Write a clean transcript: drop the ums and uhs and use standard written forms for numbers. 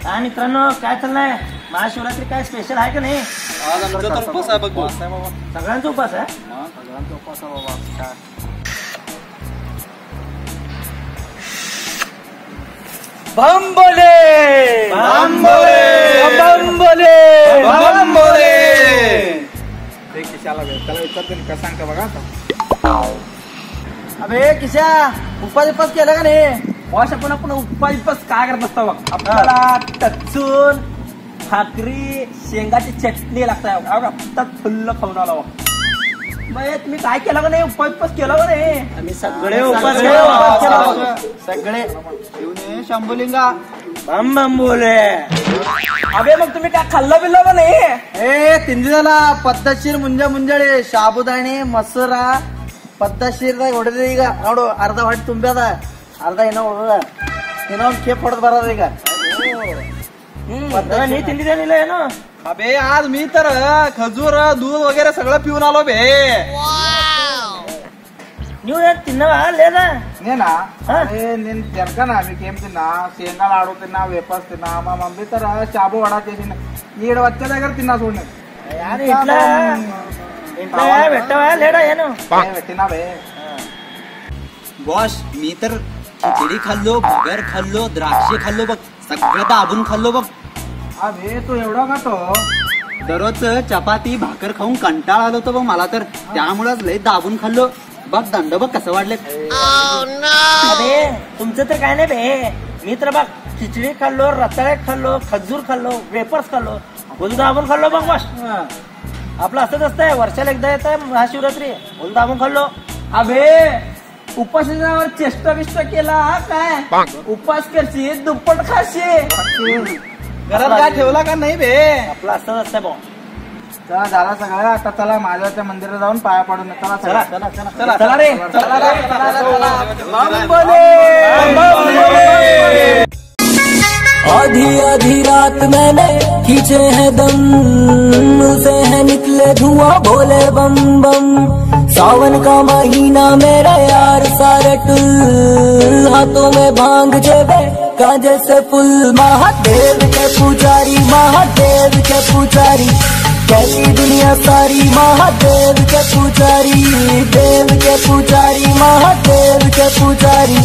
काय मित्रांनो, काय चाललंय? महाशिवरात्री काय स्पेशल आहे का नाही? आज आमचा तर उपास आहे बघ बाबा. सगळ्यांचा उपास आहे. सगळ्यांचा उपास आहे बाबा. बम बोले, बम बोले, बम बोले, बम बोले. ते किशाला त्याला विचारते का सांगता बघा आता. अबे किशा, उपास केला का नाही? वॉश आपण उपास काय करत असतो बघ. आपल्याला टचून भाकरी शेंगाची चटणी लागतात फुल्ल खाऊन आला. तुम्ही काय केलं का नाही? उपास केला का नाही? आम्ही सगळे उपास केला. सगळे येऊन शंभूलिंगा बम बम बोले. अबे मग तुम्ही काय खाल्लं बिल्लं का नाही? ए तिंदिला पद्धतशीर ಮುಂಜಾನೆ साबुदाणे मसुरा ಪದ್ದಶೀರ್ ಹೊಡೆದ್ರಿ. ಈಗ ನೋಡು, ಅರ್ಧ ಹೊಟ್ಟೆ ತುಂಬ್ಯದ, ಅರ್ಧ ಏನೋ ಹೊಡೆದ, ಇನ್ನೊಂದು ಕೇಪ್ ಹೊಡೆದ್ ಬರೋದ ಈಗ. ನೀ ತಿಂದಿದ್ದೇನಿಲ್ಲ ಏನು? अबे आज मी तर खजूर दूध वगैरे सगळं पिऊन आलो बे. ನೀವು ಏನ್ ತಿನ್ನವ లేదా? నేనా నిన్ తెరకనా మీకేం తిన్నా, శేంగా లాడు తిన్నా, వేపర్స్ తిన్నా. మా మమ్మీ తర చాబు వడా చేసిన ఈడ వచ్చే దగ్గర తిన్నా చూడండి. ఇంట్లో పెట్టవా లేడా ఏను? పెట్టినా బే. बॉस मी तर खिचडी खाल्लो, भगर खाल्लो, द्राक्षे खाल्लो बघ, सगळं दाबून खाल्लो बघ. अबे तू एवढा खातो? दररोज चपाती भाकर खाऊन कंटाळा आलो होतो बघ मला तर, त्यामुळेच लय दाबून खाल्लो बघ. दंड बघ कसं वाढले. अबे तुमचं तर काय नाही बे. मी तर बघ खिचडी खाल्लो, रताळे खाल्लो, खजूर खाल्लो, वेपर्स खाल्लो, बोल दाबून खाल्लो बघ. बस आपलं असंच असतंय, वर्षाला एकदा येत आहे महाशिवरात्री, बोल दाबून खाल्लो. अबे उपासावर चेष्टा बिष्टा केला काय? उपास करशी दुप्पट खाशी. घरात काय ठेवला का नाही बे? आपलं असंच असतंय भाऊ. चला झाला सगळं, आता चला महादेवाच्या मंदिरात जाऊन पाया पडून. चला चला चला चला चला चला रे, चला रे, चला रे, चला. बम बोले, बम बोले. आधी आधी रात मैंने खींचे हैं दम, उसे है निकले धुआं भोले बम बम. सावन का महीना मेरा यार सारे टुल, हाथों में भांग जेबे कांजे से फुल. महादेव के पुजारी, महादेव के पुजारी, कैसी दुनिया सारी. महादेव के पुजारी, देव के पुजारी, महादेव के पुजारी.